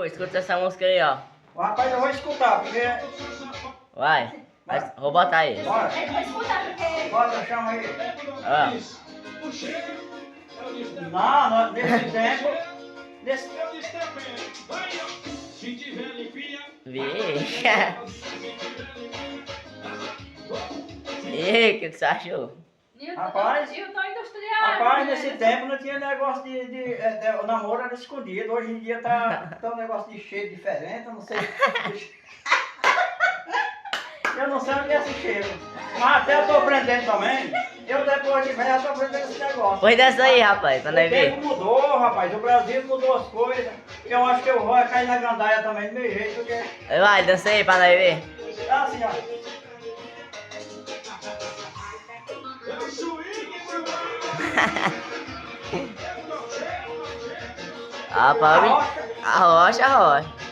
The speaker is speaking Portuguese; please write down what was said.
pô, escuta essa música aí, ó. Rapaz, eu vou escutar, porque... Vai, vou botar aí. Bora, Eu vou escutar porque... bora, chama aí. Ó. Não, nesse tempo... Nesse... Vi. E o que você achou? Rapaz, Newton industrial. Rapaz, nesse tempo não tinha negócio o namoro era escondido. Hoje em dia tá um negócio de cheiro diferente, eu não sei. Eu não sei onde é esse cheiro. Mas até eu tô aprendendo também. Eu depois de velho já tô aprendendo esse negócio. Pois dessa aí, rapaz, pra nós O ver. tempo mudou, rapaz. O Brasil mudou as coisas. Eu acho que eu vou cair na gandaia também do meu jeito, porque... Vai, dança aí pra nós ver. Ah, assim, ó. Ah, Paulo. A rocha, a rocha.